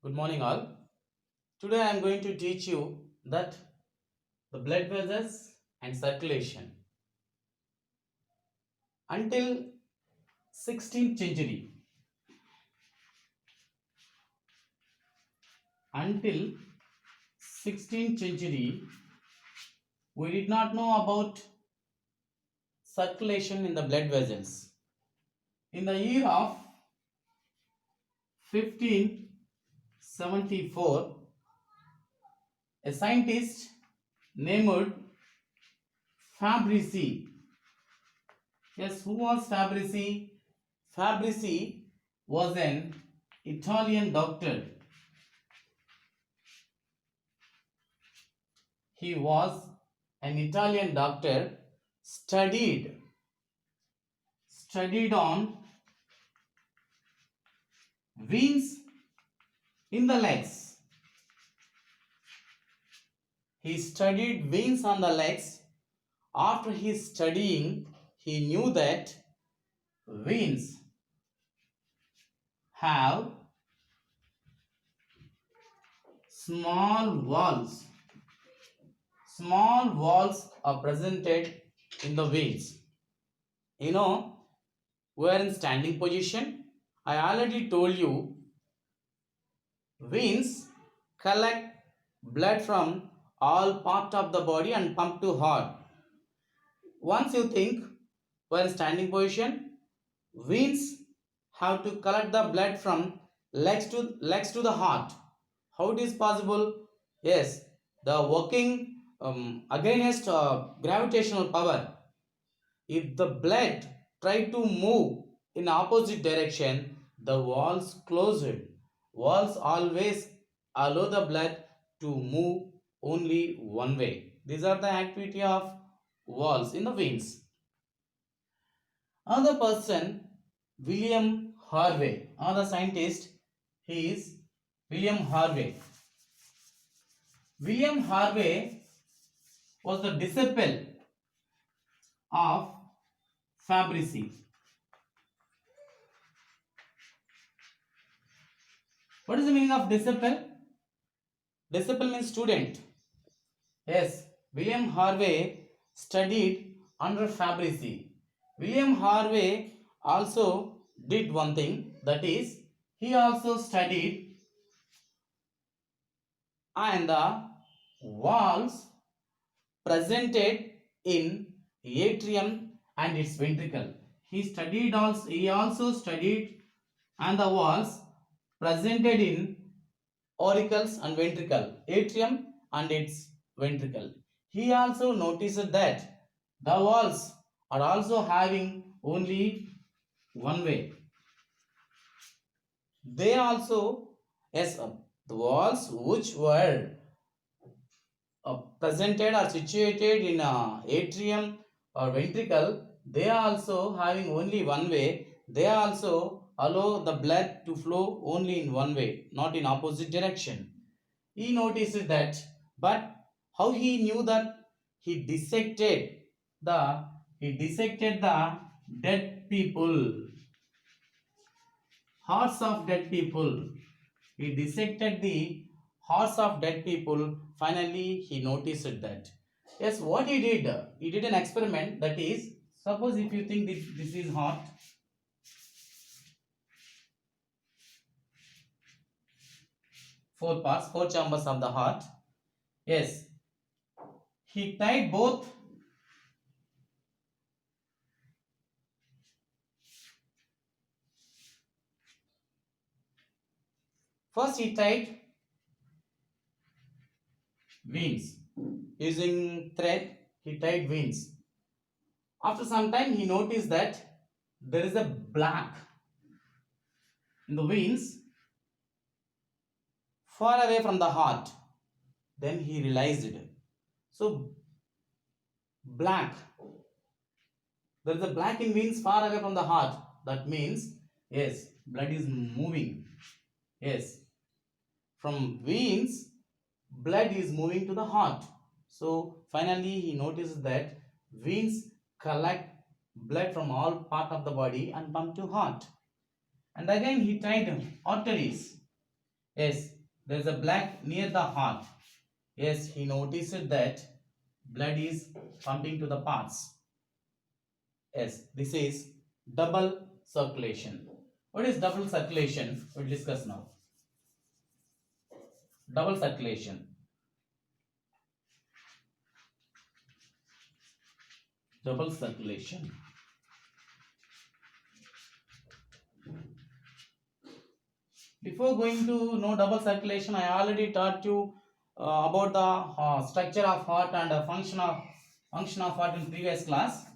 Good morning, all. Today I am going to teach you that the blood vessels and circulation. Until 16th century, until 16th century, we did not know about circulation in the blood vessels. In the year of 1574, a scientist named Fabrici. Yes, who was Fabrici? Fabrici was an Italian doctor. He was an Italian doctor, studied on veins in the legs. He studied veins on the legs. After his studying, he knew that veins have small valves. Small valves are presented in the veins. We are in standing position. I already told you veins collect blood from all part of the body and pump to heart. Once you think we are in standing position, veins have to collect the blood from legs to the heart. How it is possible? Yes, the working against gravitational power. If the blood try to move in opposite direction, the walls closed. Walls always allow the blood to move only one way. These are the activity of walls in the veins. Another person, William Harvey, another scientist, he is William Harvey. William Harvey was the disciple of Fabrici. What is the meaning of disciple? Disciple means student. Yes, William Harvey studied under Fabrici. William Harvey also did one thing, that is, he also studied and the walls presented in atrium and its ventricle. He also studied and the walls presented in auricles and ventricle, atrium and its ventricle. He also noticed that the walls are also having only one way. They also, yes, the walls which were presented or situated in atrium or ventricle, they are also having only one way. They also allow the blood to flow only in one way, not in opposite direction. He noticed that, but how he knew that? He dissected the dead people, hearts of dead people. He dissected the hearts of dead people. Finally, he noticed that. Yes, what he did an experiment, that is, suppose if you think this is heart. Four parts, four chambers of the heart. Yes, he tied both first he tied veins. Using thread, he tied veins. After some time, he noticed that there is a black in the veins far away from the heart. Then he realized it. So, black. There is a black in veins far away from the heart. That means, yes, blood is moving. Yes, from veins, blood is moving to the heart. So finally he noticed that veins collect blood from all part of the body and pump to heart. And again he tried arteries. Yes, there is a black near the heart. Yes, he noticed that blood is pumping to the parts. Yes, this is double circulation. What is double circulation? We'll discuss now. Double circulation. Double circulation. Before going to know double circulation, I already taught you about the structure of heart and function of heart in previous class.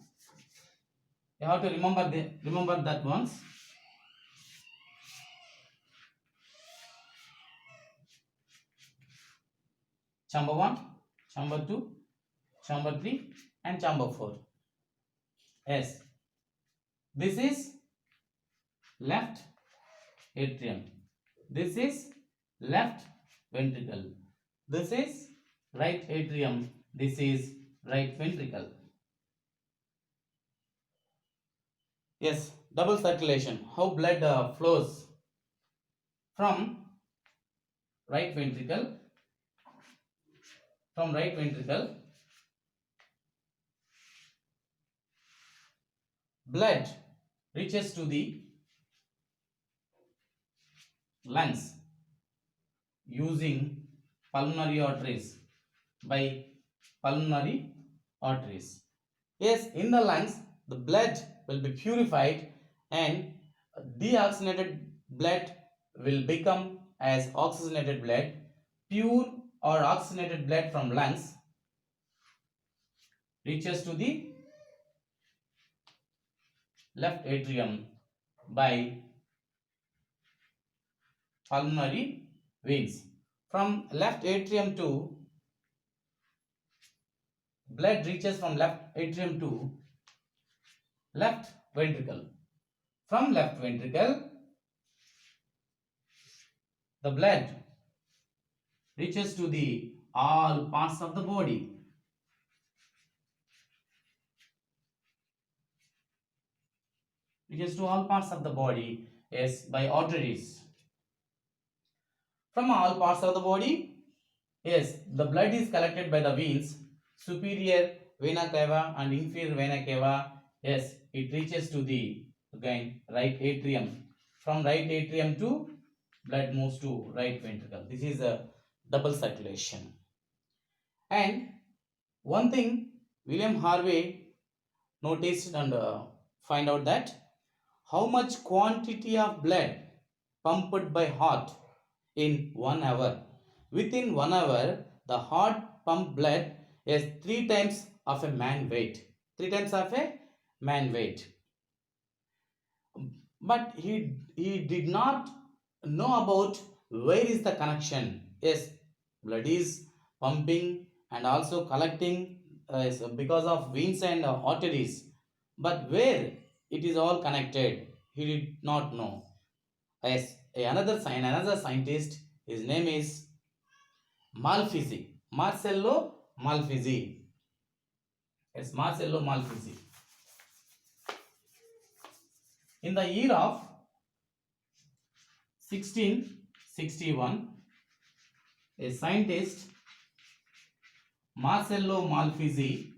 You have to remember that once. Chamber 1, chamber 2, chamber 3 and chamber 4. Yes. This is left atrium. This is left ventricle. This is right atrium. This is right ventricle. Yes, double circulation. How blood flows from right ventricle. From right ventricle, blood reaches to the lungs using pulmonary arteries by pulmonary arteries. Yes, in the lungs, the blood will be purified and deoxygenated blood will become as oxygenated blood. Pure or oxygenated blood from lungs reaches to the left atrium by pulmonary veins. From left atrium to blood reaches from left atrium to left ventricle. From left ventricle, the blood reaches to the all parts of the body. Reaches to all parts of the body, yes, by arteries. From all parts of the body, yes, the blood is collected by the veins, superior vena cava and inferior vena cava. Yes, it reaches to the again right atrium. From right atrium to blood moves to right ventricle. This is a double circulation. And one thing William Harvey noticed and find out that how much quantity of blood pumped by heart in 1 hour. Within 1 hour, the heart pump blood is 3 times of a man weight. 3 times of a man weight. But he did not know about where is the connection. Yes, blood is pumping and also collecting because of veins and arteries. But where it is all connected, he did not know. Yes, another scientist, his name is Malfizi, Marcello Malfizi. Yes, Marcello Malfizi. In the year of 1661, a scientist, Marcello Malfizi,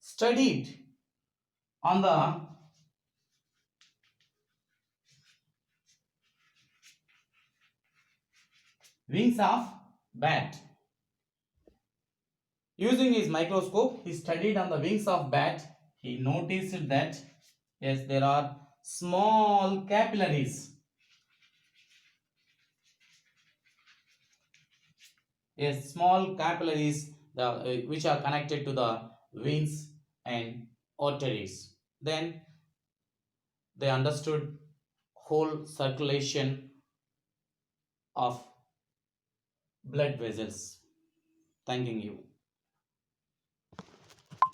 studied on the wings of bat. Using his microscope, he studied on the wings of bat. He noticed that yes, there are small capillaries. Yes, small capillaries which are connected to the veins and arteries. Then they understood whole circulation of blood vessels. Thanking you.